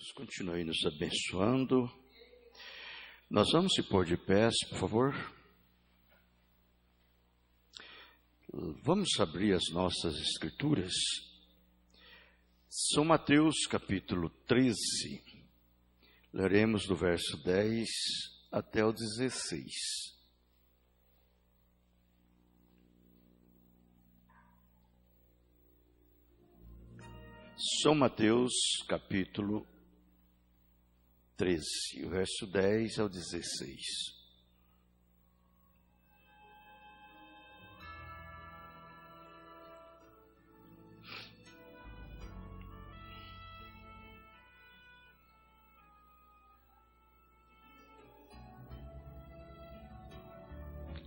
Deus continue nos abençoando. Nós vamos se pôr de pés, por favor. Vamos abrir as nossas escrituras. São Mateus capítulo 13. Leremos do verso 10 até o 16. São Mateus capítulo 13, verso 10 ao 16.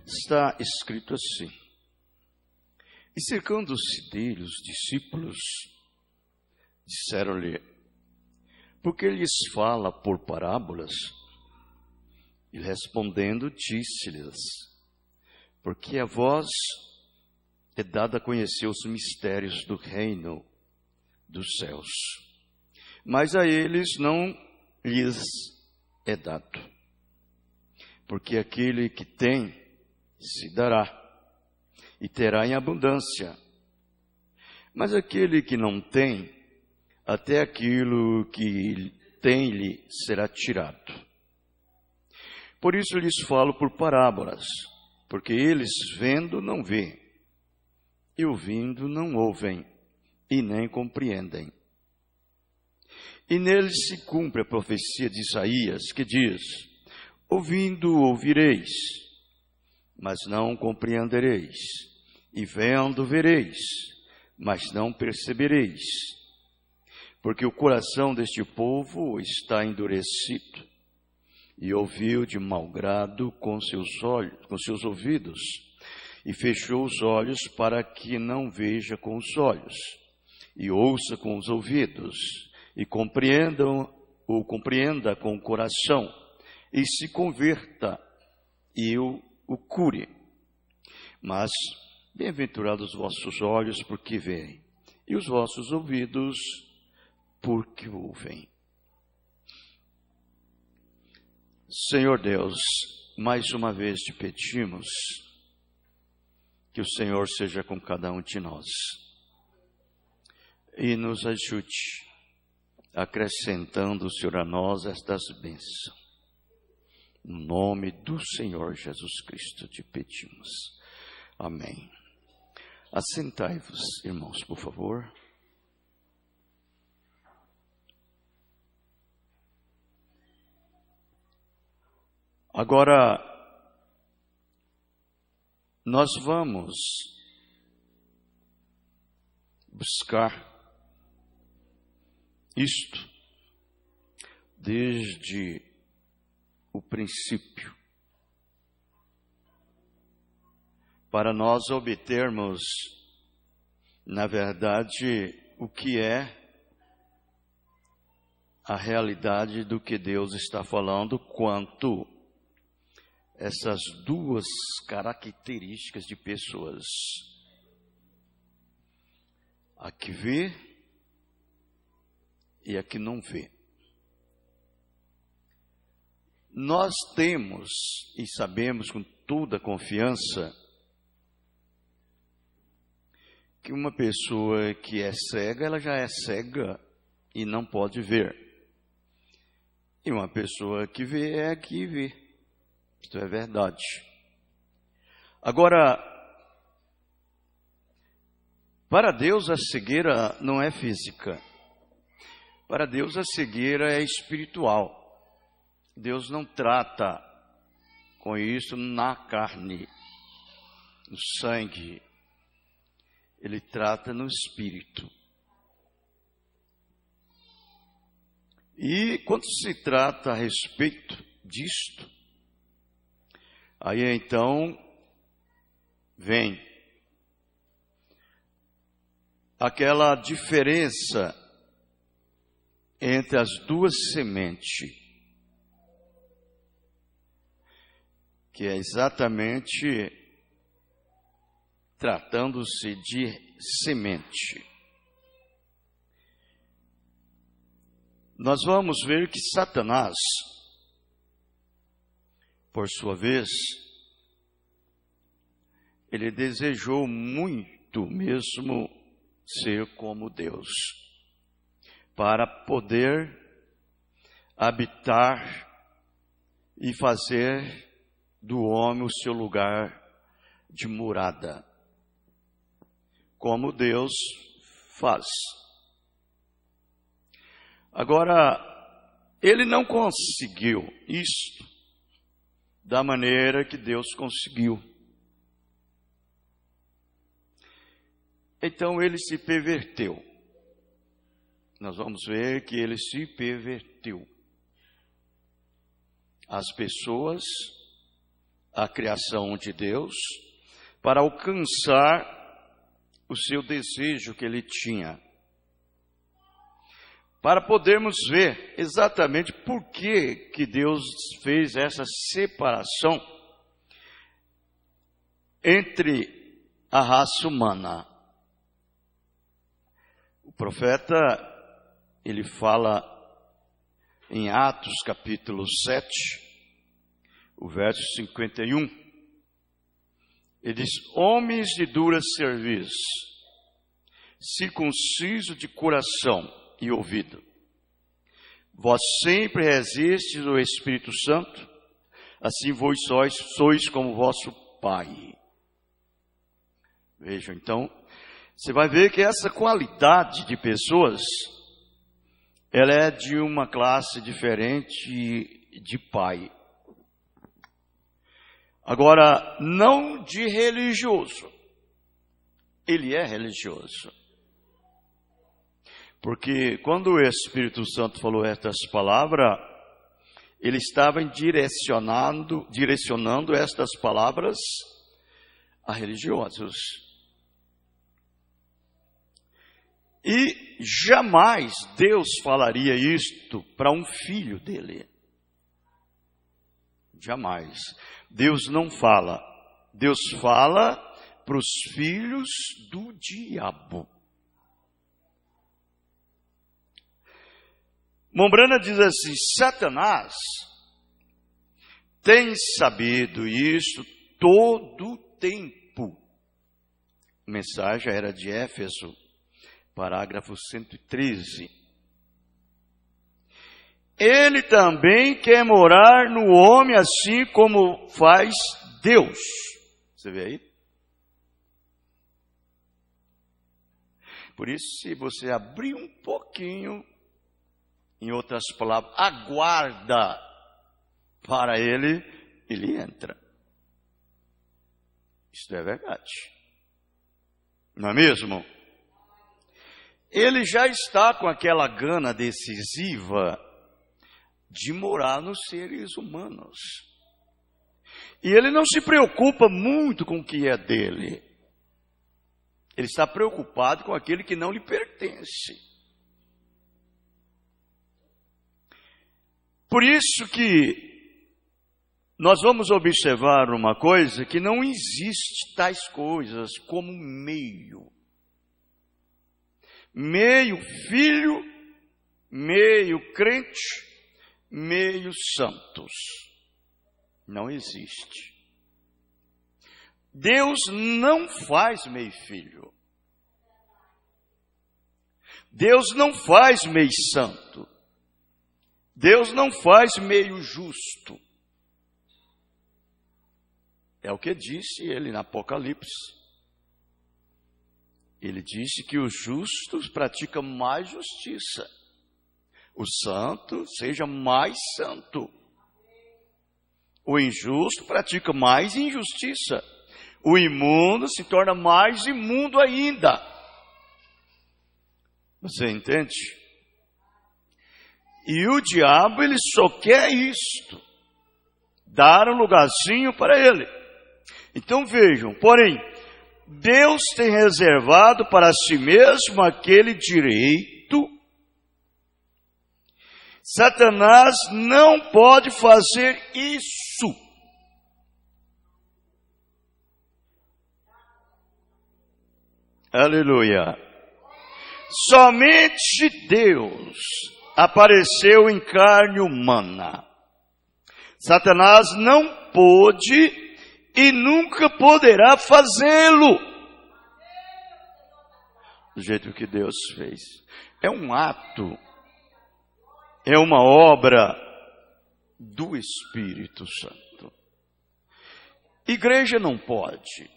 Está escrito assim: E cercando-se dele os discípulos, disseram-lhe: Por que lhes fala por parábolas? E respondendo, disse-lhes: Porque a vós é dado a conhecer os mistérios do reino dos céus, mas a eles não lhes é dado. Porque aquele que tem, se dará, e terá em abundância. Mas aquele que não tem, até aquilo que tem lhe será tirado. Por isso lhes falo por parábolas, porque eles vendo não vêem, e ouvindo não ouvem, e nem compreendem. E neles se cumpre a profecia de Isaías, que diz: Ouvindo ouvireis, mas não compreendereis, e vendo vereis, mas não percebereis. Porque o coração deste povo está endurecido, e ouviu de mau grado com seus olhos, com seus ouvidos, e fechou os olhos para que não veja com os olhos, e ouça com os ouvidos, e compreenda com o coração, e se converta, e eu o cure. Mas bem-aventurados os vossos olhos, porque veem, e os vossos ouvidos, porque ouvem. Senhor Deus, mais uma vez te pedimos que o Senhor seja com cada um de nós e nos ajude, acrescentando, Senhor, a nós estas bênçãos. No nome do Senhor Jesus Cristo te pedimos. Amém. Assentai-vos, irmãos, por favor. Agora, nós vamos buscar isto desde o princípio, para nós obtermos, na verdade, o que é a realidade do que Deus está falando quanto essas duas características de pessoas: a que vê e a que não vê. Nós temos e sabemos com toda confiança que uma pessoa que é cega, ela já é cega e não pode ver. E uma pessoa que vê é a que vê. Isto é verdade. Agora, para Deus a cegueira não é física. Para Deus a cegueira é espiritual. Deus não trata com isso na carne, no sangue. Ele trata no espírito. E quando se trata a respeito disto, aí então vem aquela diferença entre as duas sementes, que é exatamente tratando-se de semente. nós vamos ver que Satanás, por sua vez, ele desejou muito mesmo ser como Deus, para poder habitar e fazer do homem o seu lugar de morada, como Deus faz. Agora, ele não conseguiu isto da maneira que Deus conseguiu. Então ele se perverteu. Nós vamos ver que ele se perverteu. As pessoas, a criação de Deus, para alcançar o seu desejo que ele tinha. Para podermos ver exatamente por que Deus fez essa separação entre a raça humana. O profeta, ele fala em Atos capítulo 7, o verso 51, ele diz: homens de dura cerviz, circunciso de coração e ouvido, vós sempre resistes ao Espírito Santo, assim vós sois como vosso Pai. Vejam, então, você vai ver que essa qualidade de pessoas, ela é de uma classe diferente de pai. Agora, não de religioso. Ele é religioso. Porque quando o Espírito Santo falou estas palavras, ele estava direcionando estas palavras a religiosos. E jamais Deus falaria isto para um filho dele. Jamais. Deus não fala. Deus fala para os filhos do diabo. Mombrana diz assim: Satanás tem sabido isso todo o tempo. A mensagem era de Éfeso, parágrafo 113. Ele também quer morar no homem assim como faz Deus. Você vê aí? Por isso, se você abrir um pouquinho, em outras palavras, aguarda para ele entra. Isso é verdade. Não é mesmo? Ele já está com aquela gana decisiva de morar nos seres humanos. E ele não se preocupa muito com o que é dele. Ele está preocupado com aquele que não lhe pertence. Por isso que nós vamos observar uma coisa, que não existe tais coisas como meio. Meio filho, meio crente, meio santos. Não existe. Deus não faz meio filho. Deus não faz meio santo. Deus não faz meio justo. É o que disse ele na Apocalipse. Ele disse que os justos praticam mais justiça. O santo seja mais santo. O injusto pratica mais injustiça. O imundo se torna mais imundo ainda. Você entende? E o diabo, ele só quer isto. Dar um lugarzinho para ele. Então vejam, porém, Deus tem reservado para si mesmo aquele direito. Satanás não pode fazer isso. Aleluia. Somente Deus apareceu em carne humana. Satanás não pôde e nunca poderá fazê-lo do jeito que Deus fez. É um ato, é uma obra do Espírito Santo. Igreja não pode,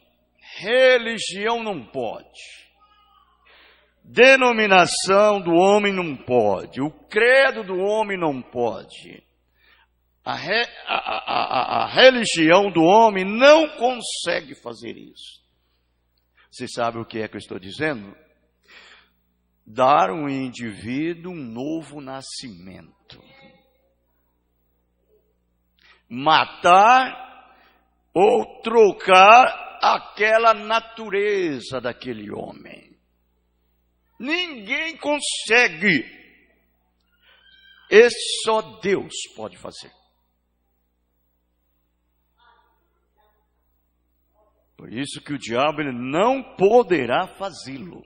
religião não pode, denominação do homem não pode, o credo do homem não pode. A religião do homem não consegue fazer isso. Você sabe o que é que eu estou dizendo? Dar ao indivíduo um novo nascimento. Matar ou trocar aquela natureza daquele homem. Ninguém consegue. Esse só Deus pode fazer. Por isso que o diabo ele não poderá fazê-lo.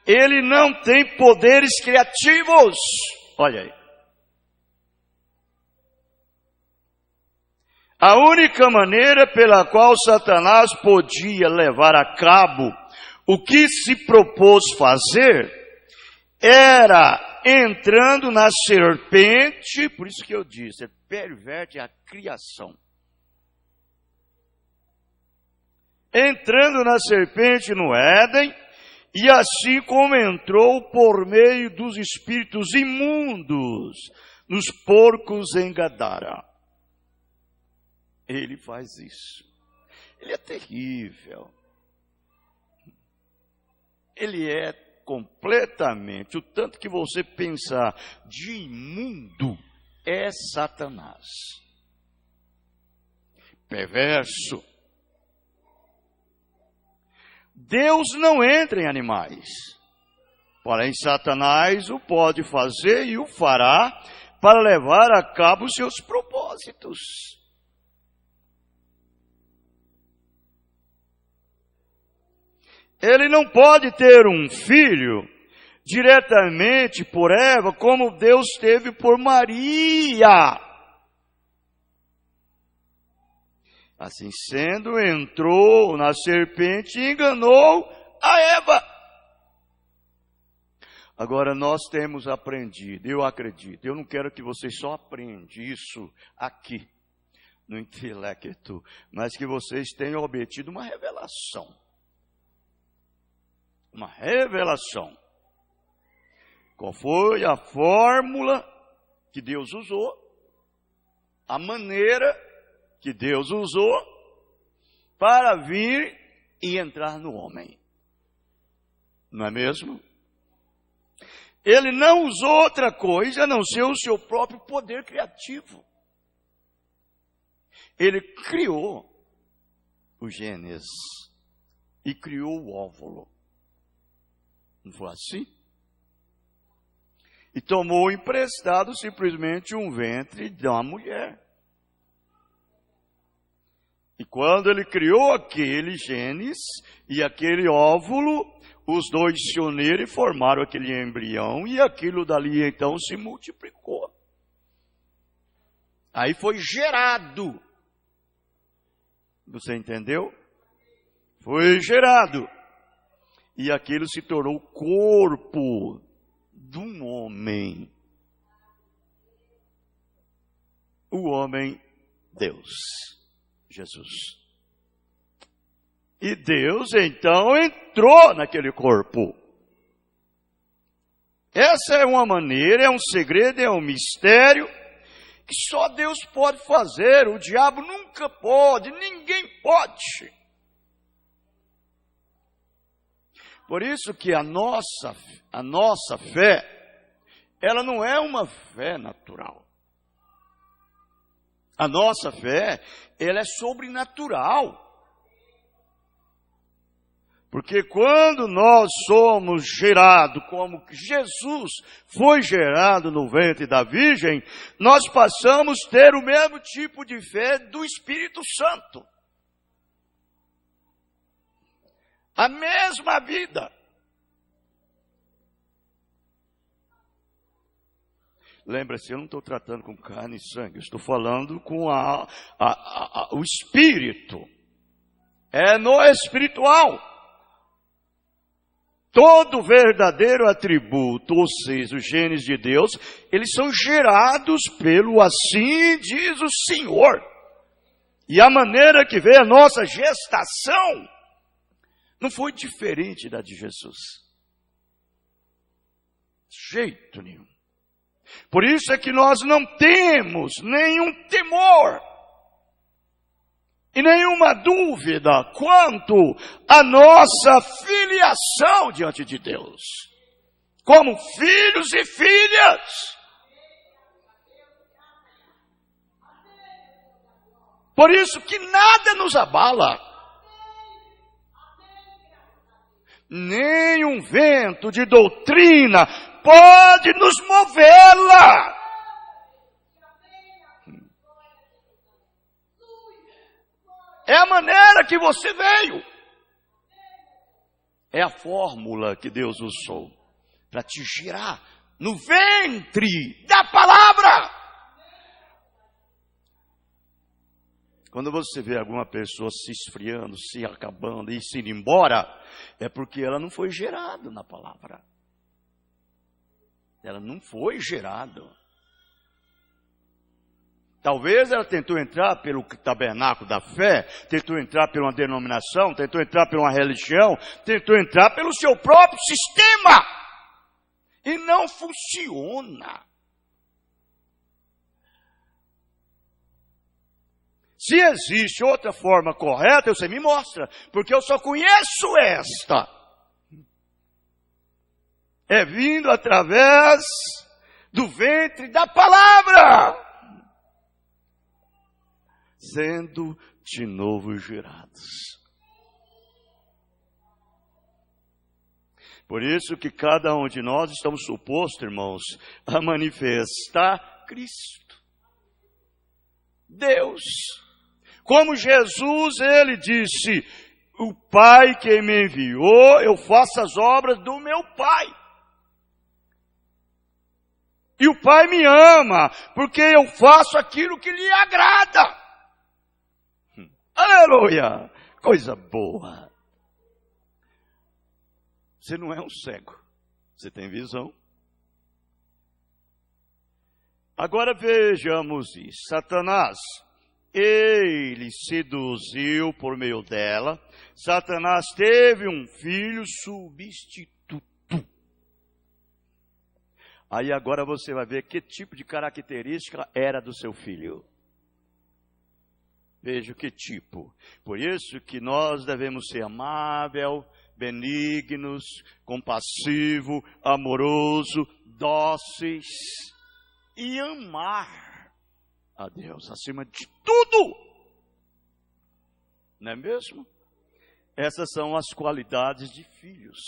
Ele não tem poderes criativos. Olha aí. A única maneira pela qual Satanás podia levar a cabo o que se propôs fazer era entrando na serpente, por isso que eu disse, ele perverte a criação. Entrando na serpente no Éden, e assim como entrou por meio dos espíritos imundos, nos porcos em Gadara. Ele faz isso. Ele é terrível. Ele é completamente, o tanto que você pensar de imundo, é Satanás. Perverso. Deus não entra em animais, porém Satanás o pode fazer e o fará para levar a cabo os seus propósitos. Ele não pode ter um filho diretamente por Eva, como Deus teve por Maria. Assim sendo, entrou na serpente e enganou a Eva. Agora nós temos aprendido, eu acredito, eu não quero que você só aprenda isso aqui, no intelecto, mas que vocês tenham obtido uma revelação. Uma revelação. Qual foi a fórmula que Deus usou? A maneira que Deus usou para vir e entrar no homem. Não é mesmo? Ele não usou outra coisa a não ser o seu próprio poder criativo. Ele criou o Gênesis e criou o óvulo. Não foi assim? E tomou emprestado simplesmente um ventre de uma mulher. E quando ele criou aquele Gênesis e aquele óvulo, os dois se uniram e formaram aquele embrião, e aquilo dali então se multiplicou. Aí foi gerado. Você entendeu? Foi gerado. E aquilo se tornou o corpo de um homem. O homem, Deus. Jesus. E Deus então entrou naquele corpo. Essa é uma maneira, é um segredo, é um mistério que só Deus pode fazer. O diabo nunca pode, ninguém pode. Por isso que a nossa fé, ela não é uma fé natural. A nossa fé, ela é sobrenatural. Porque quando nós somos gerados, como Jesus foi gerado no ventre da Virgem, nós passamos a ter o mesmo tipo de fé do Espírito Santo. A mesma vida. Lembra-se, eu não estou tratando com carne e sangue, eu estou falando com o Espírito. É no espiritual. Todo verdadeiro atributo, ou seja, os genes de Deus, eles são gerados pelo assim diz o Senhor. E a maneira que veio a nossa gestação não foi diferente da de Jesus. De jeito nenhum. Por isso é que nós não temos nenhum temor e nenhuma dúvida quanto à nossa filiação diante de Deus, como filhos e filhas. Por isso que nada nos abala. Nenhum vento de doutrina pode nos movê-la. É a maneira que você veio. É a fórmula que Deus usou para te girar no ventre da palavra. Quando você vê alguma pessoa se esfriando, se acabando e se indo embora, é porque ela não foi gerada na palavra. Ela não foi gerada. Talvez ela tentou entrar pelo tabernáculo da fé, tentou entrar por uma denominação, tentou entrar por uma religião, tentou entrar pelo seu próprio sistema. E não funciona. Se existe outra forma correta, você me mostra, porque eu só conheço esta. É vindo através do ventre da palavra, sendo de novo gerados. Por isso que cada um de nós estamos supostos, irmãos, a manifestar Cristo. Deus. Como Jesus, ele disse, o Pai que me enviou, eu faço as obras do meu Pai. E o Pai me ama, porque eu faço aquilo que lhe agrada. Aleluia! Coisa boa. Você não é um cego, você tem visão. Agora vejamos isso. Satanás, ele seduziu por meio dela. Satanás teve um filho substituto. Aí agora você vai ver que tipo de característica era do seu filho. Veja que tipo. Por isso que nós devemos ser amável, benignos, compassivo, amoroso, dóceis e amar a Deus acima de tudo. Não é mesmo? Essas são as qualidades de filhos.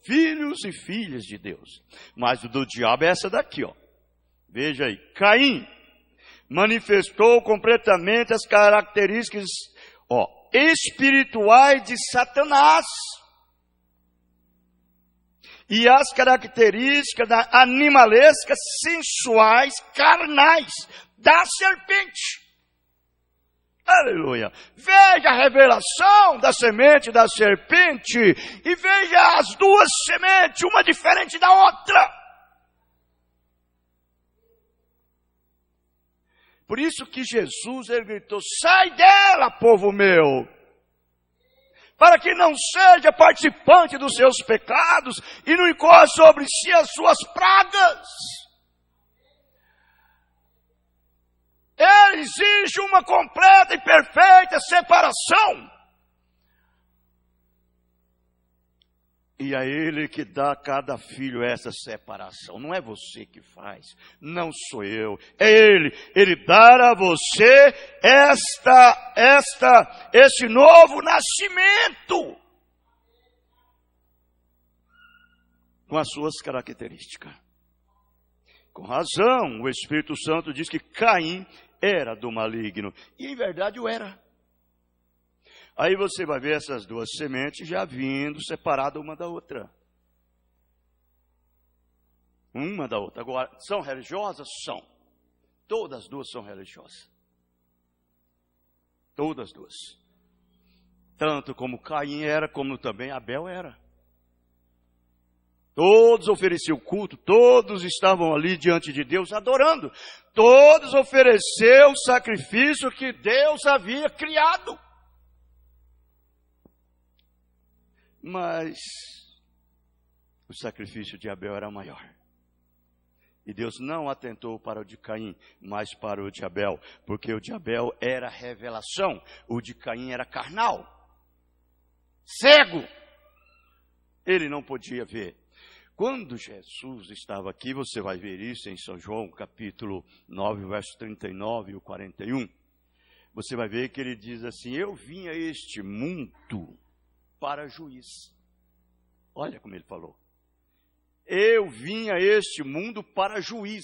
Filhos e filhas de Deus. Mas o do diabo é essa daqui, ó. Veja aí. Caim manifestou completamente as características, ó, espirituais de Satanás. E as características animalescas, sensuais, carnais da serpente. Aleluia. Veja a revelação da semente da serpente e veja as duas sementes, uma diferente da outra. Por isso que Jesus, ele gritou, sai dela, povo meu, para que não seja participante dos seus pecados e não incorra sobre si as suas pragas. Ele exige uma completa e perfeita separação. E é Ele que dá a cada filho essa separação. Não é você que faz, não sou eu, é Ele. Ele dá a você esse novo nascimento. Com as suas características. Com razão, o Espírito Santo diz que Caim era do maligno. E em verdade o era. Aí você vai ver essas duas sementes já vindo separadas uma da outra. uma da outra. Agora, são religiosas? São. Todas as duas são religiosas. Todas as duas. Tanto como Caim era, como também Abel era. Todos ofereciam culto, todos estavam ali diante de Deus adorando. Todos ofereceram o sacrifício que Deus havia criado. Mas o sacrifício de Abel era maior. E Deus não atentou para o de Caim, mas para o de Abel. Porque o de Abel era revelação, o de Caim era carnal. Cego. Ele não podia ver. Quando Jesus estava aqui, você vai ver isso em São João, capítulo 9, verso 39 e 41. Você vai ver que ele diz assim: eu vim a este mundo para juiz. Olha como ele falou. Eu vim a este mundo para juiz.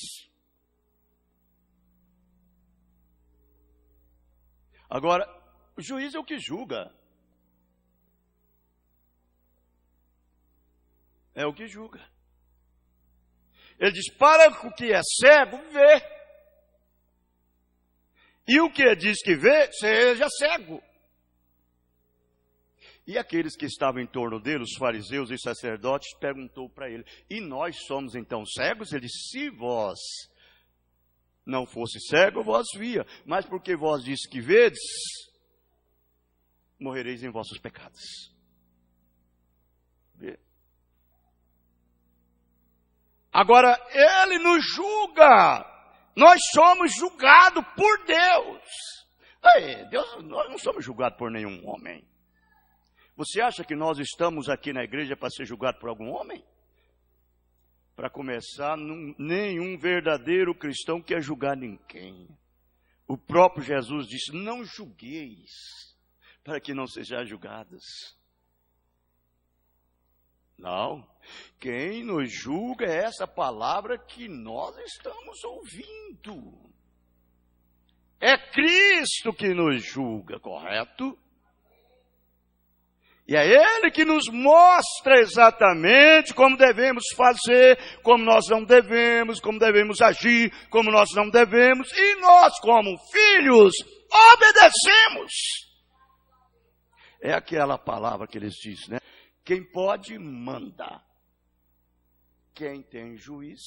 Agora, o juiz é o que julga. É o que julga. Ele diz, para o que é cego, vê. E o que diz que vê, seja cego. E aqueles que estavam em torno dele, os fariseus e sacerdotes, perguntou para ele, e nós somos então cegos? Ele disse, se vós não fosse cego, vós via. Mas porque vós disse que vedes, morrereis em vossos pecados. Vê. Agora, ele nos julga. Nós somos julgados por Deus. Nós não somos julgados por nenhum homem. Você acha que nós estamos aqui na igreja para ser julgados por algum homem? Para começar, nenhum verdadeiro cristão quer julgar ninguém. O próprio Jesus disse, não julgueis, para que não sejais julgados. Não, quem nos julga é essa palavra que nós estamos ouvindo. É Cristo que nos julga, correto? E é Ele que nos mostra exatamente como devemos fazer, como nós não devemos, como devemos agir, como nós não devemos. E nós, como filhos, obedecemos. É aquela palavra que eles dizem, né? Quem pode, manda. Quem tem juiz,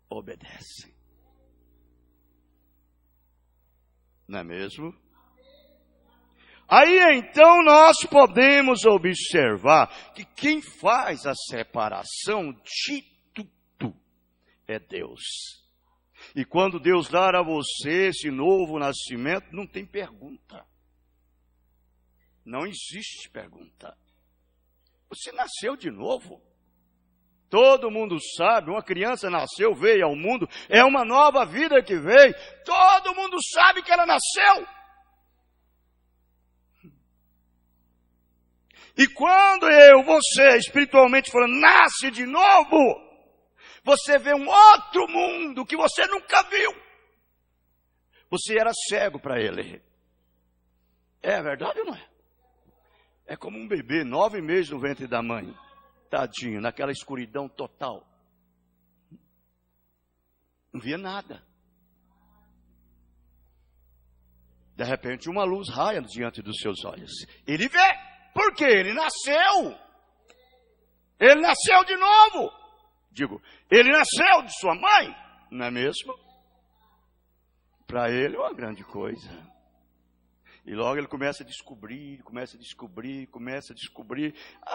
obedece. Não é mesmo? Aí então nós podemos observar que quem faz a separação de tudo é Deus. E quando Deus dar a você esse novo nascimento, não tem pergunta. Não existe pergunta. Você nasceu de novo. Todo mundo sabe, uma criança nasceu, veio ao mundo, é uma nova vida que veio. Todo mundo sabe que ela nasceu. E quando você, espiritualmente falando, nasce de novo, você vê um outro mundo que você nunca viu. Você era cego para ele. É verdade ou não é? É como um bebê, 9 meses no ventre da mãe. Tadinho, naquela escuridão total. Não via nada. De repente uma luz raia diante dos seus olhos. Ele vê, porque ele nasceu. Ele nasceu de novo. Digo, ele nasceu de sua mãe, não é mesmo? Para ele é uma grande coisa. E logo ele começa a descobrir.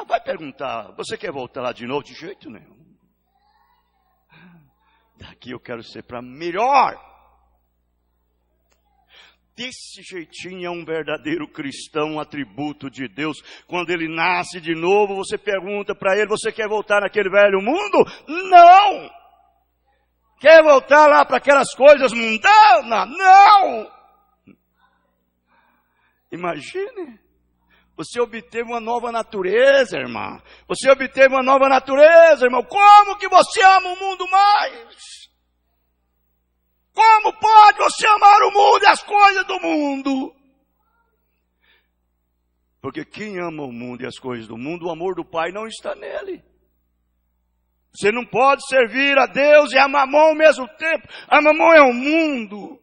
Vai perguntar, você quer voltar lá de novo? De jeito nenhum. Daqui eu quero ser para melhor. Desse jeitinho é um verdadeiro cristão, um atributo de Deus. Quando ele nasce de novo, você pergunta para ele, você quer voltar naquele velho mundo? Não! Quer voltar lá para aquelas coisas mundanas? Não! Imagine, você obteve uma nova natureza, irmã. Você obteve uma nova natureza, irmão. Como que você ama o mundo mais? Como pode você amar o mundo e as coisas do mundo? Porque quem ama o mundo e as coisas do mundo, o amor do Pai não está nele. Você não pode servir a Deus e a Mamon ao mesmo tempo. A Mamon é o mundo.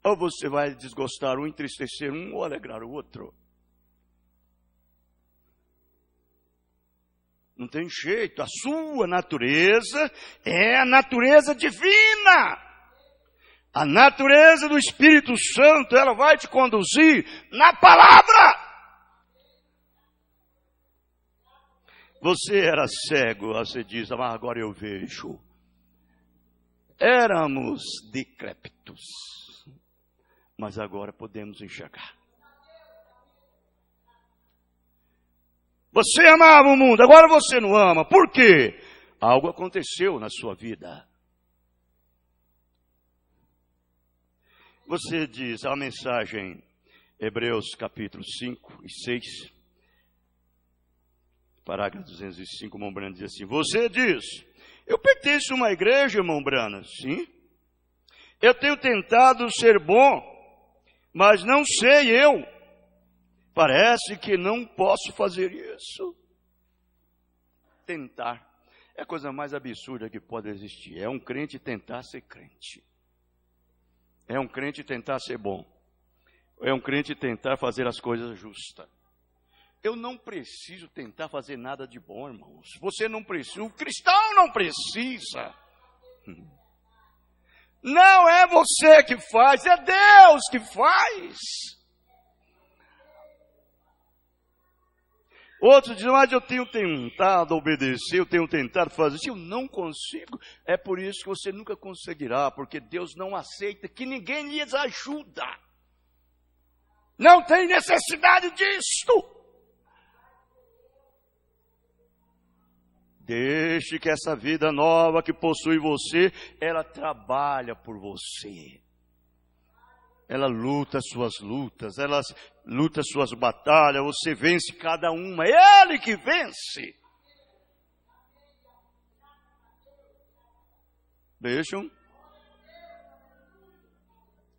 Ou você vai desgostar um, entristecer um, ou alegrar o outro. Não tem jeito. A sua natureza é a natureza divina. A natureza do Espírito Santo, ela vai te conduzir na palavra. Você era cego, você diz, mas agora eu vejo. Éramos decrépitos, mas agora podemos enxergar. Você amava o mundo, agora você não ama. Por quê? Algo aconteceu na sua vida. Você diz a mensagem, Hebreus capítulo 5 e 6, parágrafo 205, irmão Brana diz assim, você diz, eu pertenço a uma igreja, irmão Brana, sim. Eu tenho tentado ser bom, mas não sei eu. Parece que não posso fazer isso. Tentar é a coisa mais absurda que pode existir. É um crente tentar ser crente. É um crente tentar ser bom. É um crente tentar fazer as coisas justas. Eu não preciso tentar fazer nada de bom, irmãos. Você não precisa. O cristão não precisa. Não é você que faz, é Deus que faz. Outros dizem, mas eu tenho tentado obedecer, eu tenho tentado fazer isso, eu não consigo. É por isso que você nunca conseguirá, porque Deus não aceita que ninguém lhes ajuda. Não tem necessidade disto. Deixe que essa vida nova que possui você, ela trabalha por você. Ela luta suas lutas, ela luta suas batalhas, você vence cada uma, é Ele que vence. Vejam.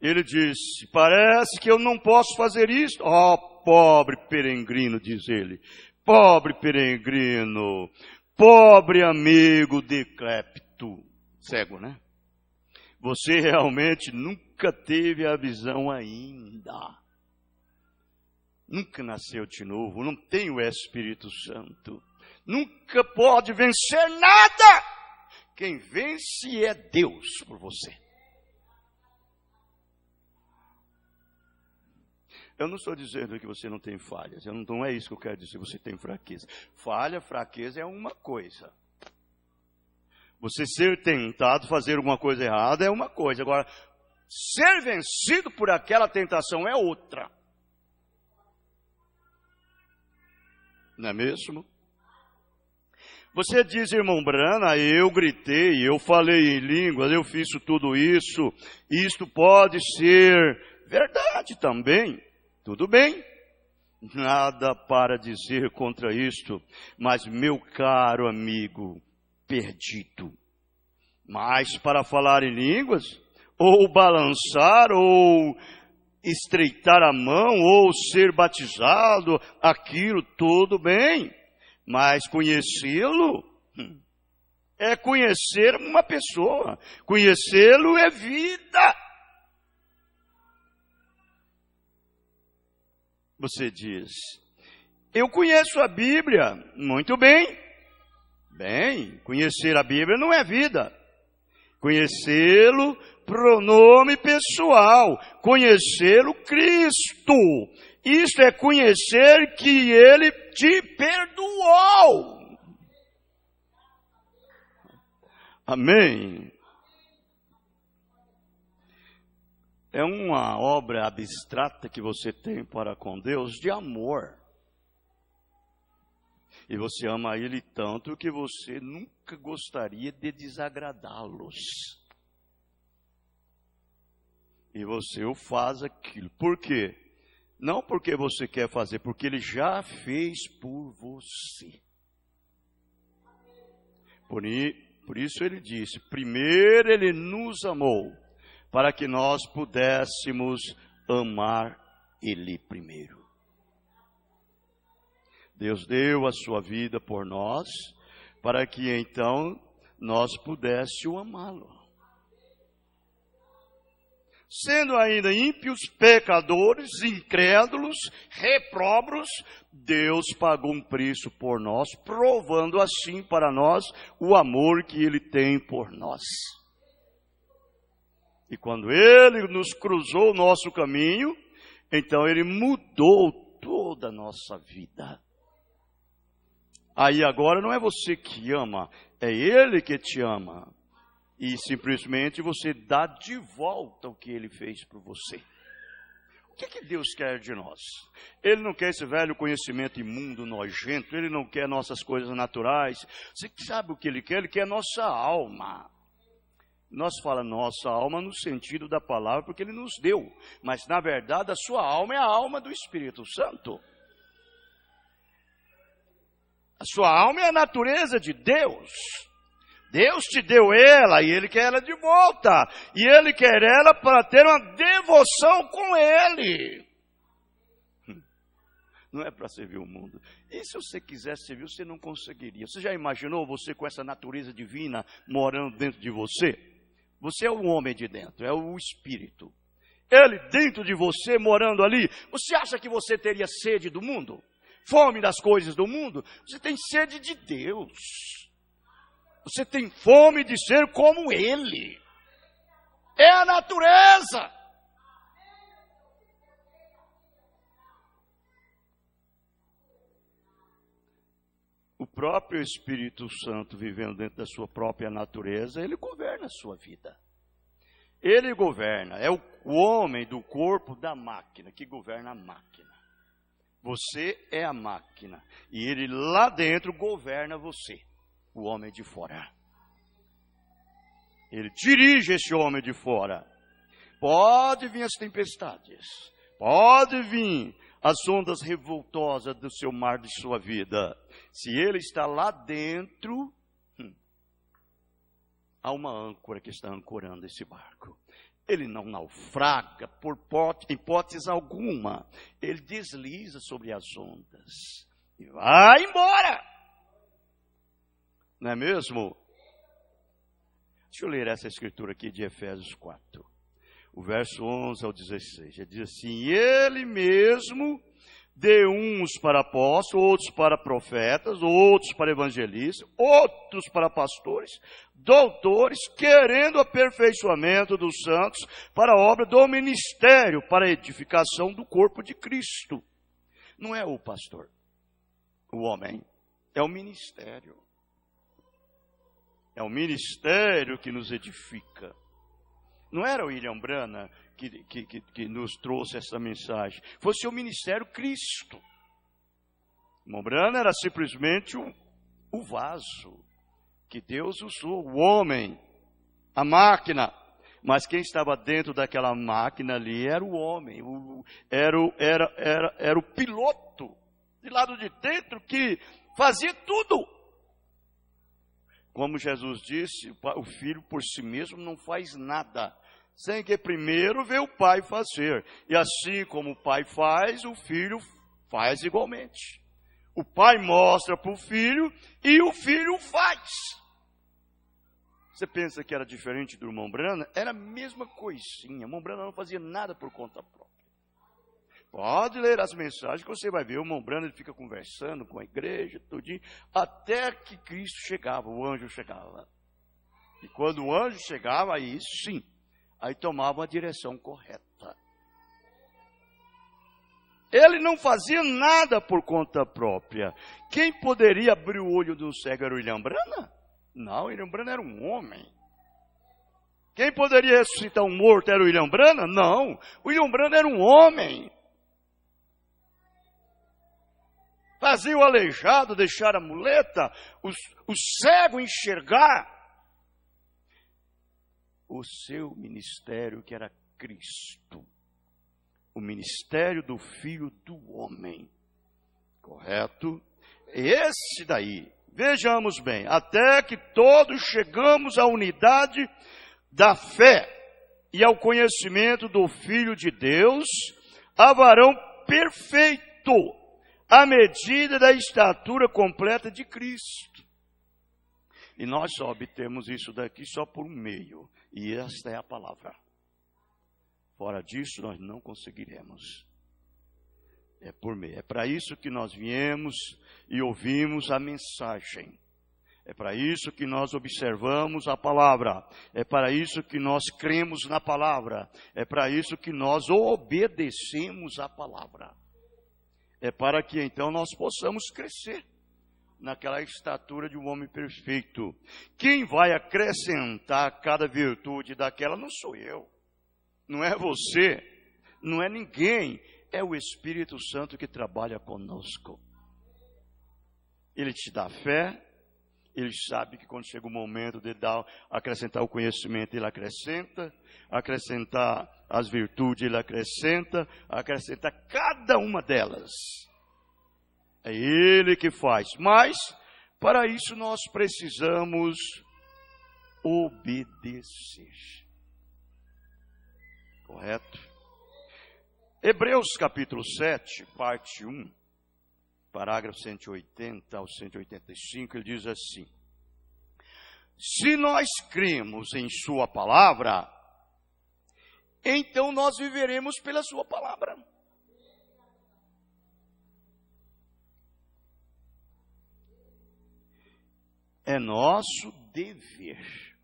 Ele disse, parece que eu não posso fazer isso. Ó, pobre peregrino, diz ele. Pobre peregrino, pobre amigo decrépito. Cego, né? Você realmente nunca teve a visão ainda. Nunca nasceu de novo, não tem o Espírito Santo. Nunca pode vencer nada. Quem vence é Deus por você. Eu não estou dizendo que você não tem falhas. Não é isso que eu quero dizer, você tem fraqueza. Falha, fraqueza é uma coisa. Você ser tentado fazer alguma coisa errada é uma coisa. Agora, ser vencido por aquela tentação é outra. Não é mesmo? Você diz, irmão Brana, eu gritei, eu falei em línguas, eu fiz tudo isso. Isto pode ser verdade também. Tudo bem. Nada para dizer contra isto. Mas, meu caro amigo, perdido. Mas para falar em línguas, ou balançar, ou estreitar a mão, ou ser batizado, aquilo tudo bem. Mas conhecê-lo é conhecer uma pessoa. Conhecê-lo é vida. Você diz, eu conheço a Bíblia. Muito bem. Bem, conhecer a Bíblia não é vida. Conhecê-lo, pronome pessoal. Conhecê-lo, Cristo. Isto é conhecer que Ele te perdoou. Amém. É uma obra abstrata que você tem para com Deus de amor. E você ama Ele tanto que você nunca gostaria de desagradá-los. E você o faz aquilo. Por quê? Não porque você quer fazer, porque Ele já fez por você. Por isso Ele disse, primeiro Ele nos amou, para que nós pudéssemos amar Ele primeiro. Deus deu a sua vida por nós, para que então nós pudéssemos amá-lo. Sendo ainda ímpios, pecadores, incrédulos, repróbados, Deus pagou um preço por nós, provando assim para nós o amor que Ele tem por nós. E quando Ele nos cruzou o nosso caminho, então Ele mudou toda a nossa vida. Aí agora não é você que ama, é Ele que te ama. E simplesmente você dá de volta o que Ele fez por você. O que Deus quer de nós? Ele não quer esse velho conhecimento imundo, nojento. Ele não quer nossas coisas naturais. Você sabe o que Ele quer? Ele quer nossa alma. Nós falamos nossa alma no sentido da palavra, porque Ele nos deu. Mas na verdade a sua alma é a alma do Espírito Santo. A sua alma é a natureza de Deus. Deus te deu ela e Ele quer ela de volta. E Ele quer ela para ter uma devoção com Ele. Não é para servir o mundo. E se você quisesse servir, você não conseguiria. Você já imaginou você com essa natureza divina morando dentro de você? Você é o homem de dentro, é o Espírito. Ele dentro de você, morando ali. Você acha que você teria sede do mundo? Fome das coisas do mundo? Você tem sede de Deus. Você tem fome de ser como Ele. É a natureza. O próprio Espírito Santo vivendo dentro da sua própria natureza, Ele governa a sua vida. Ele governa. É o homem do corpo da máquina que governa a máquina. Você é a máquina. E Ele lá dentro governa você. O homem de fora. Ele dirige esse homem de fora. Pode vir as tempestades. Pode vir as ondas revoltosas do seu mar de sua vida. Se ele está lá dentro, há uma âncora que está ancorando esse barco. Ele não naufraga por hipótese alguma. Ele desliza sobre as ondas. E vai embora. Não é mesmo? Deixa eu ler essa escritura aqui de Efésios 4. O verso 11 ao 16. Ele diz assim: Ele mesmo deu uns para apóstolos, outros para profetas, outros para evangelistas, outros para pastores, doutores, querendo aperfeiçoamento dos santos para a obra do ministério, para a edificação do corpo de Cristo. Não é o pastor, o homem, é o ministério. É o ministério que nos edifica. Não era o William Branham que nos trouxe essa mensagem. Foi o seu ministério Cristo. O Branham era simplesmente o vaso que Deus usou, o homem, a máquina. Mas quem estava dentro daquela máquina ali era o homem, era o piloto de lado de dentro que fazia tudo. Como Jesus disse, o filho por si mesmo não faz nada, sem que primeiro vê o pai fazer. E assim como o pai faz, o filho faz igualmente. O pai mostra para o filho e o filho faz. Você pensa que era diferente do irmão Branham? Era a mesma coisinha. O irmão Branham não fazia nada por conta própria. Pode ler as mensagens que você vai ver. O irmão Branham fica conversando com a igreja, tudinho, até que Cristo chegava, o anjo chegava. E quando o anjo chegava, aí sim, aí tomava a direção correta. Ele não fazia nada por conta própria. Quem poderia abrir o olho do cego era o William Branham? Não, o William Branham era um homem. Quem poderia ressuscitar um morto era o William Branham? Não, o William Branham era um homem. Fazia o aleijado deixar a muleta, o cego enxergar. O seu ministério que era Cristo. O ministério do Filho do Homem. Correto? Esse daí, vejamos bem, até que todos chegamos à unidade da fé e ao conhecimento do Filho de Deus, a varão perfeito, à medida da estatura completa de Cristo. E nós só obtemos isso daqui só por um meio, e esta é a palavra. Fora disso, nós não conseguiremos. É por meio. É para isso que nós viemos e ouvimos a mensagem. É para isso que nós observamos a palavra. É para isso que nós cremos na palavra. É para isso que nós obedecemos a palavra. É para que então nós possamos crescer naquela estatura de um homem perfeito. Quem vai acrescentar cada virtude daquela não sou eu. Não é você. Não é ninguém. É o Espírito Santo que trabalha conosco. Ele te dá fé. Ele sabe que quando chega o momento de acrescentar o conhecimento, ele acrescenta. Acrescentar as virtudes, ele acrescenta. Acrescenta cada uma delas. É ele que faz. Mas, para isso, nós precisamos obedecer. Correto? Hebreus capítulo 7, parte 1, parágrafo 180 ao 185, ele diz assim: se nós cremos em sua palavra, então nós viveremos pela sua palavra. É nosso dever.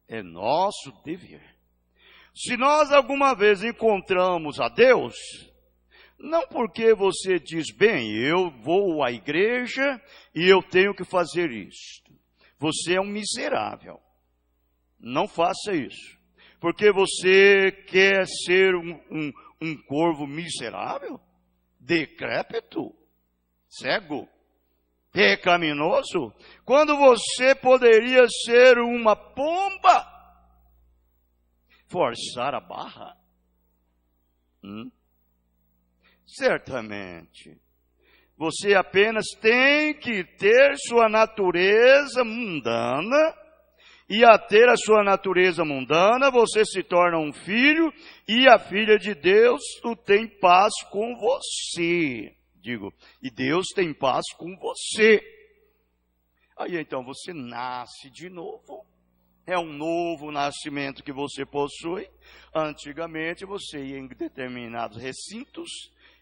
É nosso dever. Se nós alguma vez encontramos a Deus, não porque você diz, bem, eu vou à igreja e eu tenho que fazer isto. Você é um miserável. Não faça isso. Porque você quer ser um corvo miserável, decrépito, cego, pecaminoso, quando você poderia ser uma pomba, forçar a barra? Certamente. Você apenas tem que ter sua natureza mundana, e a ter a sua natureza mundana, você se torna um filho, e a filha de Deus tem paz com você. E Deus tem paz com você. Aí então você nasce de novo. É um novo nascimento que você possui. Antigamente você ia em determinados recintos,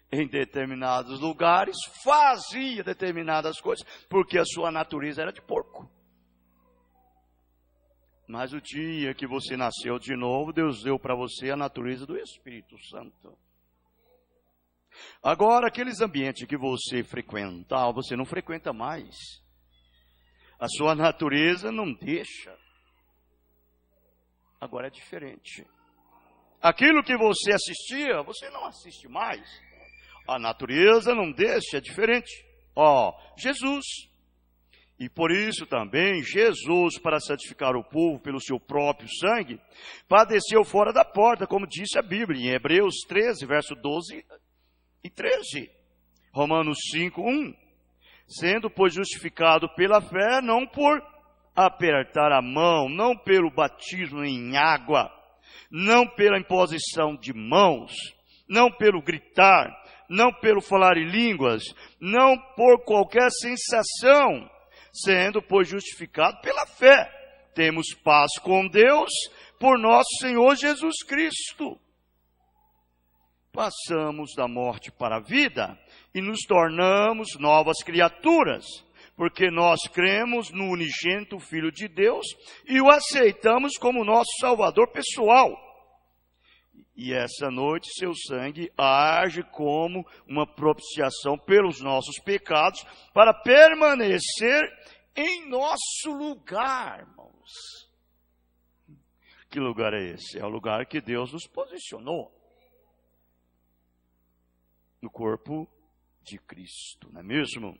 em determinados lugares, fazia determinadas coisas, porque a sua natureza era de porco. Mas o dia que você nasceu de novo, Deus deu para você a natureza do Espírito Santo. Agora, aqueles ambientes que você frequentava, você não frequenta mais. A sua natureza não deixa. Agora é diferente. Aquilo que você assistia, você não assiste mais. A natureza não deixa, é diferente. Jesus. E por isso também, Jesus, para santificar o povo pelo seu próprio sangue, padeceu fora da porta, como disse a Bíblia, em Hebreus 13, verso 12 e 13. Romanos 5, 1. Sendo, pois, justificado pela fé, não por apertar a mão, não pelo batismo em água, não pela imposição de mãos, não pelo gritar, não pelo falar em línguas, não por qualquer sensação, sendo, pois, justificado pela fé, temos paz com Deus por nosso Senhor Jesus Cristo. Passamos da morte para a vida e nos tornamos novas criaturas, porque nós cremos no unigênito Filho de Deus e o aceitamos como nosso Salvador pessoal. E essa noite seu sangue age como uma propiciação pelos nossos pecados para permanecer em nosso lugar, irmãos. Que lugar é esse? É o lugar que Deus nos posicionou. No corpo de Cristo, não é mesmo?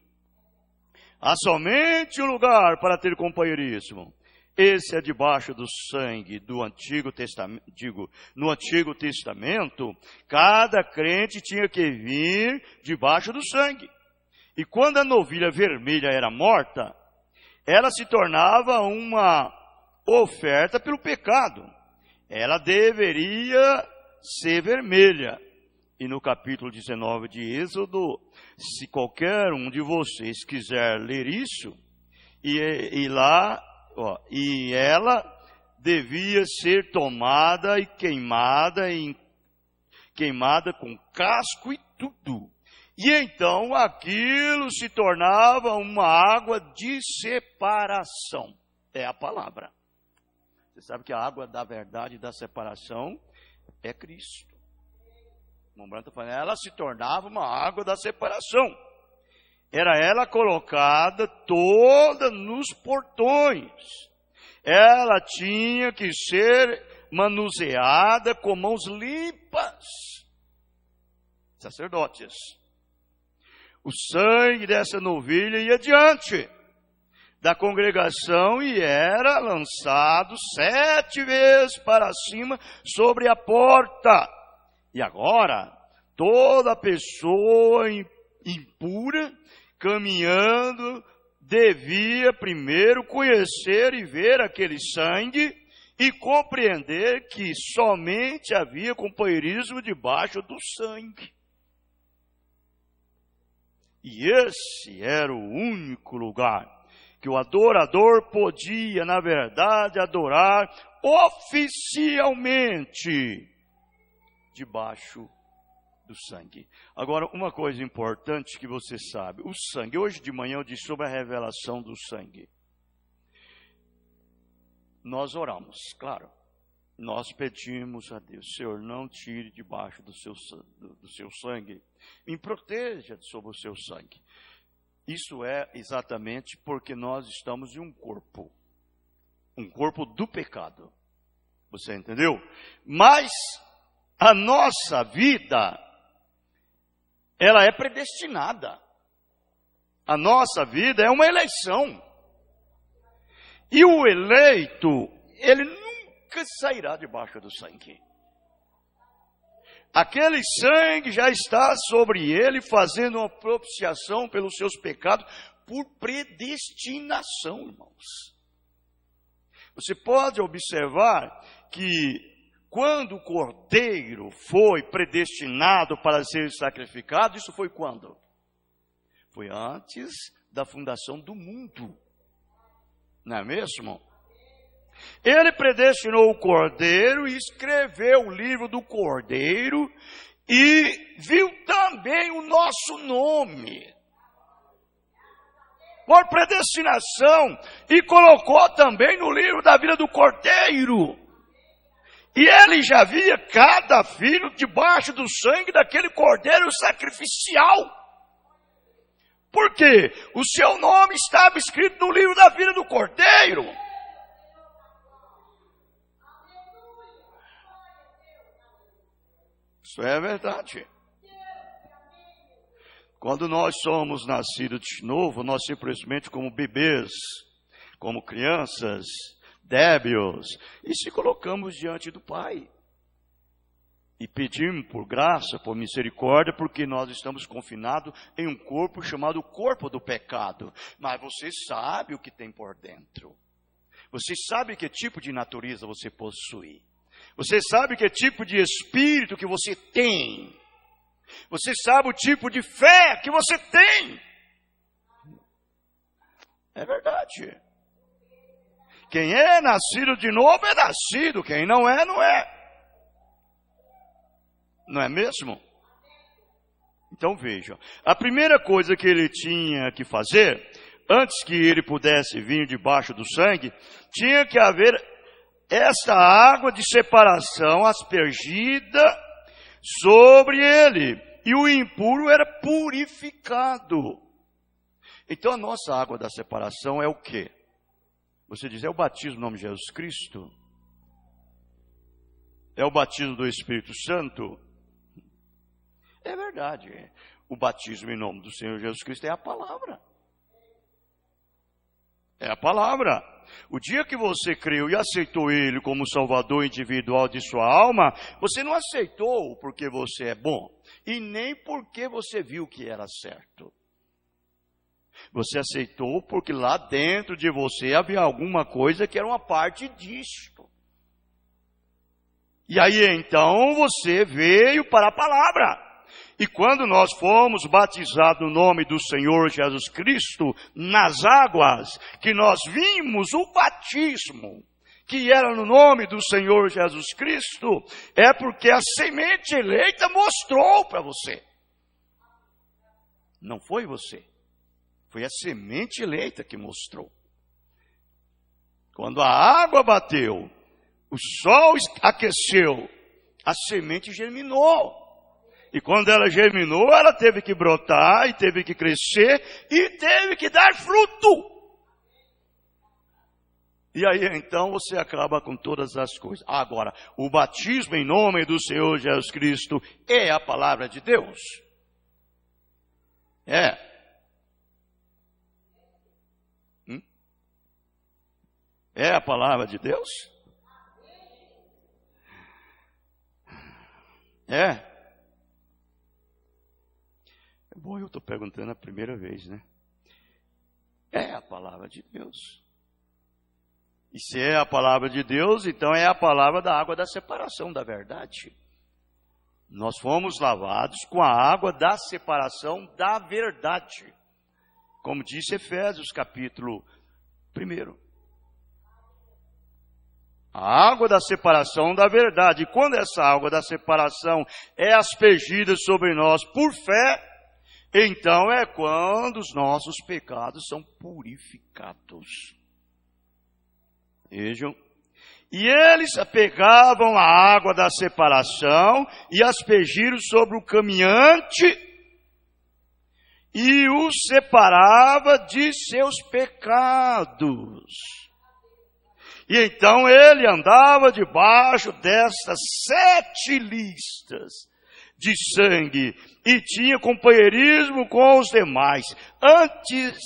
Há somente um lugar para ter companheirismo. Esse é debaixo do sangue do Antigo Testamento. No Antigo Testamento, cada crente tinha que vir debaixo do sangue. E quando a novilha vermelha era morta, ela se tornava uma oferta pelo pecado. Ela deveria ser vermelha. E no capítulo 19 de Êxodo, se qualquer um de vocês quiser ler isso, e lá, e ela devia ser tomada e queimada com casco e tudo. E então aquilo se tornava uma água de separação. É a palavra. Você sabe que a água da verdade e da separação é Cristo. O irmão Branco está falando, ela se tornava uma água da separação. Era ela colocada toda nos portões. Ela tinha que ser manuseada com mãos limpas. Sacerdotes. O sangue dessa novilha ia diante da congregação e era lançado 7 vezes para cima sobre a porta. E agora, toda pessoa impura, caminhando, devia primeiro conhecer e ver aquele sangue e compreender que somente havia companheirismo debaixo do sangue. E esse era o único lugar que o adorador podia, na verdade, adorar oficialmente debaixo do sangue. Agora, uma coisa importante que você sabe, o sangue, hoje de manhã eu disse sobre a revelação do sangue. Nós oramos, claro, nós pedimos a Deus, Senhor, não tire debaixo do seu sangue, me proteja sobre o seu sangue. Isso é exatamente porque nós estamos em um corpo do pecado, você entendeu? Mas a nossa vida, ela é predestinada. A nossa vida é uma eleição. E o eleito, ele nunca sairá debaixo do sangue. Aquele sangue já está sobre ele, fazendo uma propiciação pelos seus pecados, por predestinação, irmãos. Você pode observar que quando o cordeiro foi predestinado para ser sacrificado, isso foi quando? Foi antes da fundação do mundo. Não é mesmo? Ele predestinou o cordeiro e escreveu o livro do cordeiro e viu também o nosso nome por predestinação e colocou também no livro da vida do cordeiro. E ele já via cada filho debaixo do sangue daquele cordeiro sacrificial. Por quê? O seu nome estava escrito no livro da vida do cordeiro. Isso é verdade. Quando nós somos nascidos de novo, nós simplesmente como bebês, como crianças, débeis, e se colocamos diante do Pai. E pedimos por graça, por misericórdia, porque nós estamos confinados em um corpo chamado corpo do pecado. Mas você sabe o que tem por dentro. Você sabe que tipo de natureza você possui. Você sabe que tipo de espírito que você tem. Você sabe o tipo de fé que você tem. É verdade. Quem é nascido de novo é nascido. Quem não é, não é. Não é mesmo? Então veja. A primeira coisa que ele tinha que fazer, antes que ele pudesse vir debaixo do sangue, tinha que haver esta água de separação aspergida sobre ele. E o impuro era purificado. Então a nossa água da separação é o quê? Você diz, é o batismo no nome de Jesus Cristo? É o batismo do Espírito Santo? É verdade. O batismo em nome do Senhor Jesus Cristo é a palavra. É a palavra. O dia que você creu e aceitou Ele como Salvador individual de sua alma, você não aceitou porque você é bom, e nem porque você viu que era certo. Você aceitou porque lá dentro de você havia alguma coisa que era uma parte disto. E aí então você veio para a palavra. E quando nós fomos batizados no nome do Senhor Jesus Cristo, nas águas, que nós vimos o batismo, que era no nome do Senhor Jesus Cristo, é porque a semente eleita mostrou para você. Não foi você. Foi a semente eleita que mostrou. Quando a água bateu, o sol aqueceu, a semente germinou. E quando ela germinou, ela teve que brotar, e teve que crescer, e teve que dar fruto. E aí então você acaba com todas as coisas. Agora, o batismo em nome do Senhor Jesus Cristo é a palavra de Deus. É. É a palavra de Deus? É. Bom, eu estou perguntando a primeira vez, né? É a palavra de Deus. E se é a palavra de Deus, então é a palavra da água da separação da verdade. Nós fomos lavados com a água da separação da verdade. Como disse Efésios capítulo 1. A água da separação da verdade. E quando essa água da separação é aspergida sobre nós por fé, então é quando os nossos pecados são purificados. Vejam. E eles pegavam a água da separação e aspergiram sobre o caminhante e o separava de seus pecados. E então ele andava debaixo destas 7 listas de sangue e tinha companheirismo com os demais, antes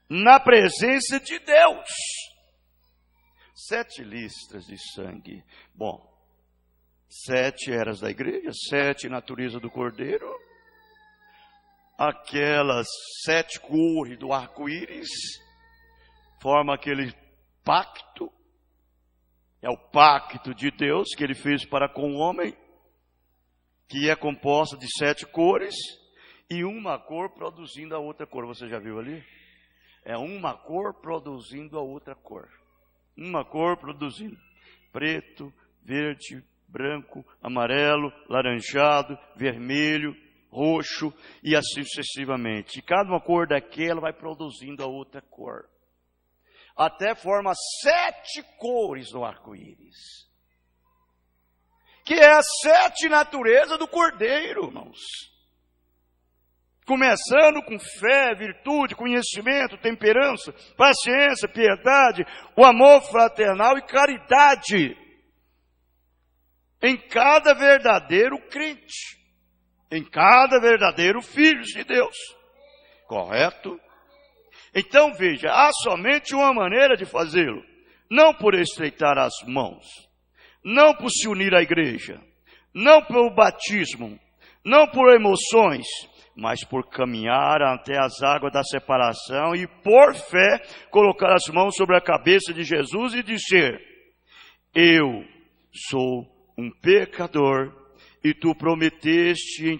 na presença de Deus. 7 listas de sangue. Bom, 7 eras da igreja, 7 natureza do cordeiro, aquelas 7 cores do arco-íris, forma aquele pacto, é o pacto de Deus que ele fez para com o homem, que é composta de 7 cores, e uma cor produzindo a outra cor. Você já viu ali? É uma cor produzindo a outra cor. Uma cor produzindo preto, verde, branco, amarelo, laranjado, vermelho, roxo e assim sucessivamente. E cada uma cor daquela vai produzindo a outra cor. Até forma 7 cores no arco-íris. Que é a 7 natureza do cordeiro, irmãos. Começando com fé, virtude, conhecimento, temperança, paciência, piedade, o amor fraternal e caridade. Em cada verdadeiro crente. Em cada verdadeiro filho de Deus. Correto? Então veja, há somente uma maneira de fazê-lo. Não por estreitar as mãos. Não por se unir à igreja. Não pelo batismo. Não por emoções. Mas por caminhar até as águas da separação e por fé colocar as mãos sobre a cabeça de Jesus e dizer: eu sou um pecador e tu prometeste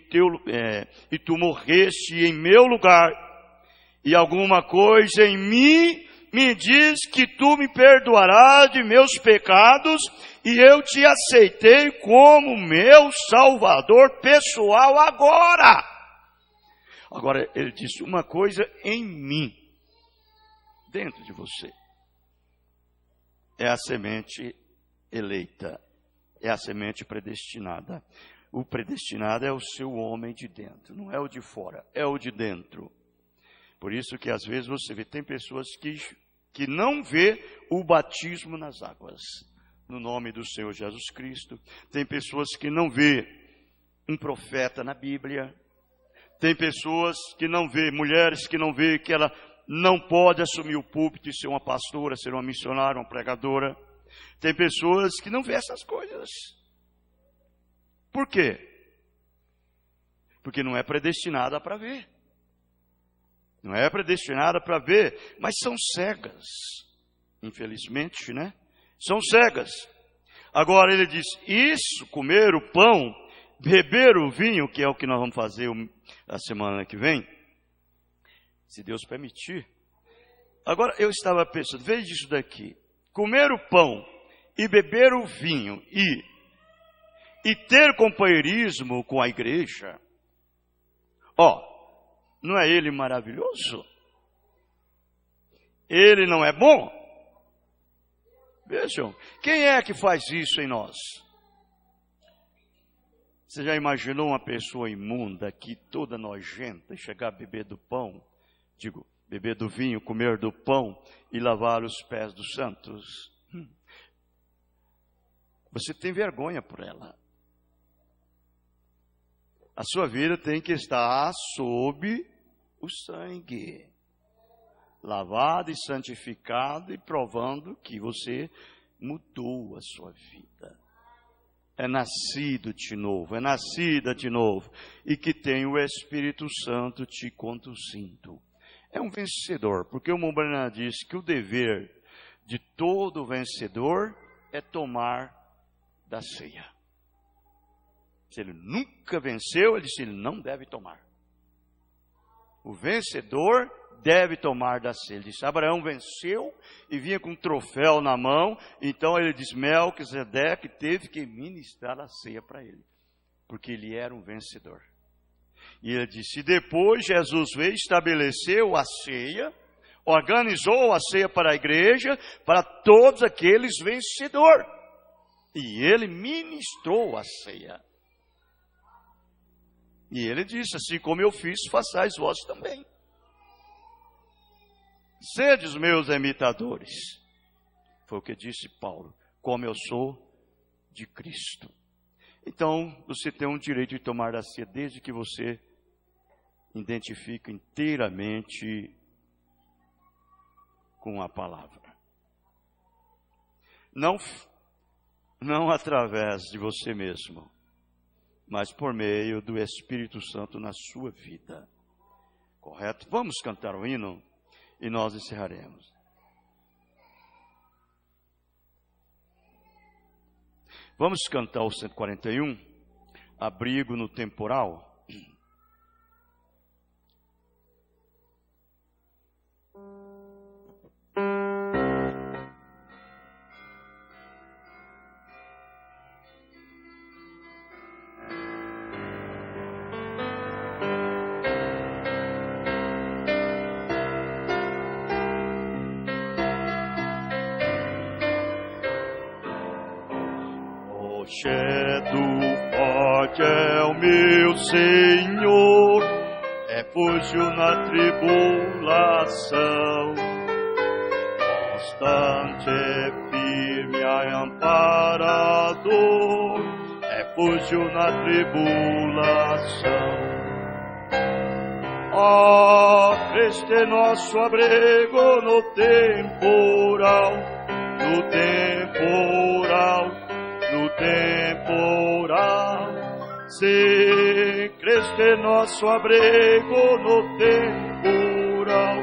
e tu morreste em meu lugar, e alguma coisa em mim me diz que tu me perdoarás de meus pecados e eu te aceitei como meu Salvador pessoal agora. Agora, ele disse uma coisa em mim, dentro de você. É a semente eleita, é a semente predestinada. O predestinado é o seu homem de dentro, não é o de fora, é o de dentro. Por isso que às vezes você vê, tem pessoas que não vê o batismo nas águas, no nome do Senhor Jesus Cristo. Tem pessoas que não vê um profeta na Bíblia. Tem pessoas que não vê, mulheres que não vê que ela não pode assumir o púlpito e ser uma pastora, ser uma missionária, uma pregadora. Tem pessoas que não vê essas coisas. Por quê? Porque não é predestinada para ver. Não é predestinada para ver, mas são cegas. Infelizmente, né? São cegas. Agora ele diz, isso, comer o pão beber o vinho, que é o que nós vamos fazer a semana que vem, se Deus permitir. Agora, eu estava pensando, veja isso daqui, comer o pão e beber o vinho e ter companheirismo com a igreja, não é ele maravilhoso? Ele não é bom? Vejam, quem é que faz isso em nós? Você já imaginou uma pessoa imunda aqui, toda nojenta, chegar a beber do pão, beber do vinho, comer do pão e lavar os pés dos santos? Você tem vergonha por ela. A sua vida tem que estar sob o sangue, lavado e santificado e provando que você mudou a sua vida. É nascido de novo, é nascida de novo, e que tem o Espírito Santo te conduzindo. É um vencedor, porque o Mombrana diz que o dever de todo vencedor é tomar da ceia. Se ele nunca venceu, ele disse, ele não deve tomar. O vencedor deve tomar da ceia. Ele disse, Abraão venceu e vinha com um troféu na mão. Então ele diz, Melquisedeque teve que ministrar a ceia para ele, porque ele era um vencedor. E ele disse, depois Jesus veio, estabeleceu a ceia, organizou a ceia para a igreja, para todos aqueles vencedores. E ele ministrou a ceia. E ele disse, assim como eu fiz, façais vós também. Sede os meus imitadores. Foi o que disse Paulo, como eu sou de Cristo. Então, você tem um direito de tomar a ceia, desde que você identifique inteiramente com a palavra. Não através de você mesmo, mas por meio do Espírito Santo na sua vida. Correto? Vamos cantar o hino e nós encerraremos. Vamos cantar o 141, Abrigo no Temporal. Forte é o meu Senhor, refúgio na tribulação. Constante é firme, amparador, refúgio na tribulação. Cristo é nosso abrigo no temporal, no temporal, no temporal. Se Cristo é nosso abrigo no temporal,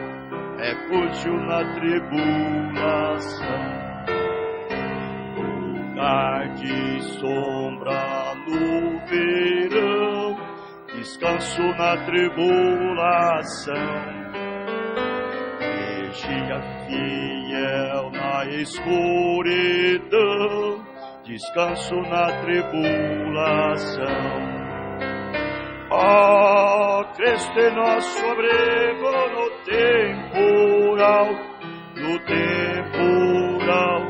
refúgio na tribulação. Lugar de sombra no verão, descanso na tribulação. Vigia fiel na escuridão, descanso na tribulação. Cristo é nosso abrigo no temporal, no temporal,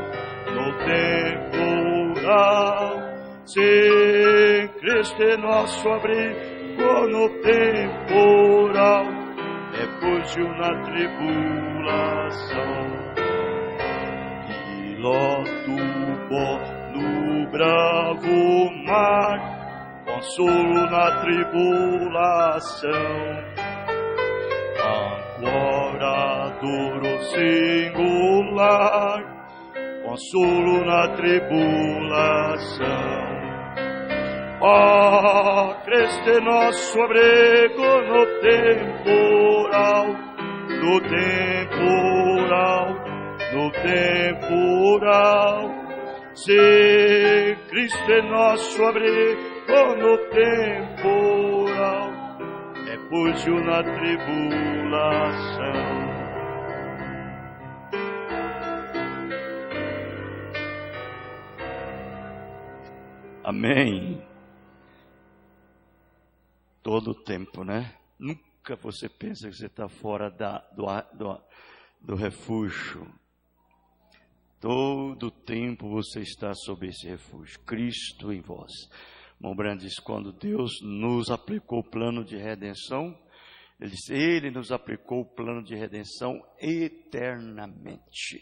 no temporal. Se Cristo é nosso abrigo no temporal, refúgio na tribulação. Piloto bom no bravo mar, consolo na tribulação. Ancorador singular, consolo na tribulação. Cristo é nosso abrigo no temporal, no temporal, no temporal. Se porque Cristo é nosso abrigo no temporal, refúgio na tribulação. Amém. Todo o tempo, né? Nunca você pensa que você está fora do refúgio. Todo o tempo você está sob esse refúgio. Cristo em vós. Irmão Brandt diz, quando Deus nos aplicou o plano de redenção, Ele disse, Ele nos aplicou o plano de redenção eternamente.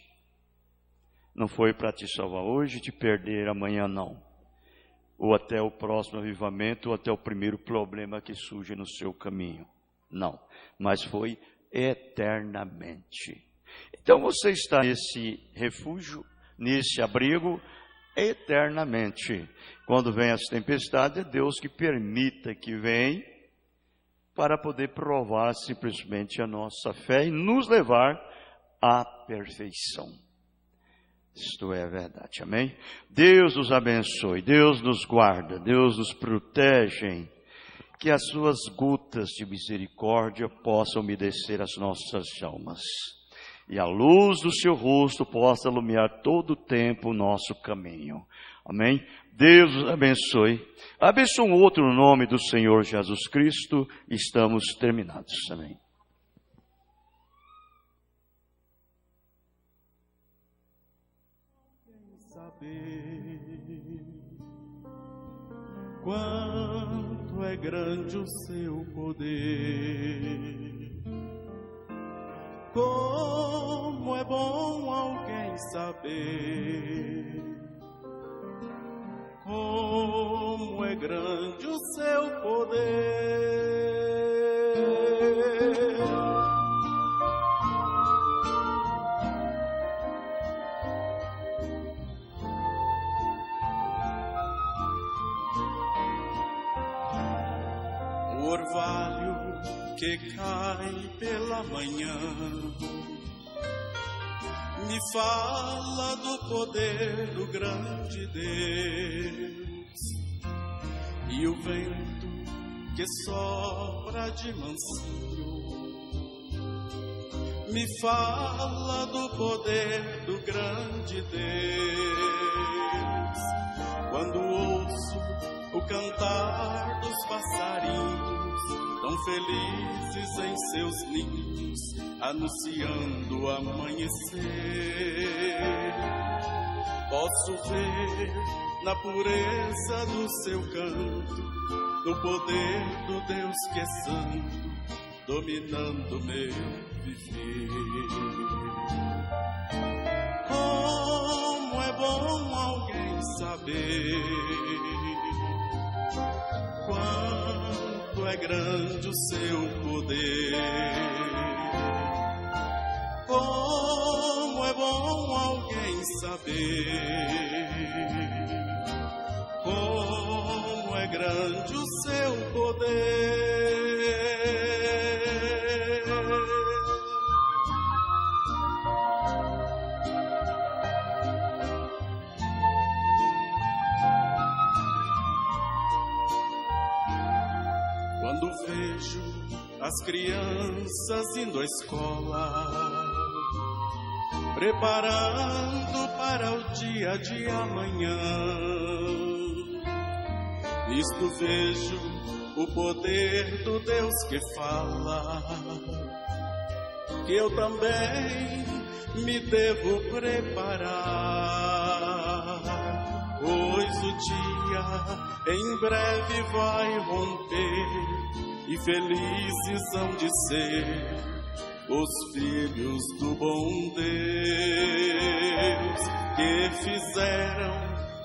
Não foi para te salvar hoje e te perder amanhã, não. Ou até o próximo avivamento, ou até o primeiro problema que surge no seu caminho. Não, mas foi eternamente. Então você está nesse refúgio, nesse abrigo, eternamente. Quando vem as tempestades, é Deus que permita que venha, para poder provar simplesmente a nossa fé e nos levar à perfeição. Isto é a verdade, amém? Deus nos abençoe, Deus nos guarda, Deus nos protege, que as suas gotas de misericórdia possam umedecer as nossas almas, e a luz do seu rosto possa iluminar todo o tempo o nosso caminho, amém? Deus nos abençoe, abençoe um outro no nome do Senhor Jesus Cristo, estamos terminados, amém? Quanto é grande o seu poder, como é bom alguém saber, como é grande o seu poder. O orvalho que cai pela manhã me fala do poder do grande Deus, e o vento que sopra de mansinho me fala do poder do grande Deus. Quando ouço o cantar dos passarinhos, tão felizes em seus ninhos, anunciando o amanhecer, posso ver na pureza do seu canto, no poder do Deus que é santo, dominando meu viver. Como é bom alguém saber quanto é grande o seu poder. Como é bom alguém saber como é grande o seu poder. Quando vejo as crianças indo à escola, preparando para o dia de amanhã, nisto vejo o poder do Deus que fala, que eu também me devo preparar, pois o dia em breve vai romper, e felizes hão de ser os filhos do bom Deus, que fizeram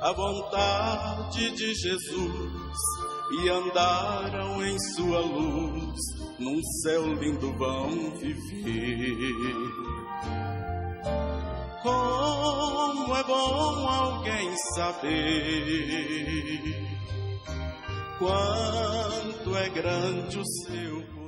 a vontade de Jesus e andaram em sua luz, num céu lindo vão viver. Como é bom alguém saber quanto é grande o seu poder.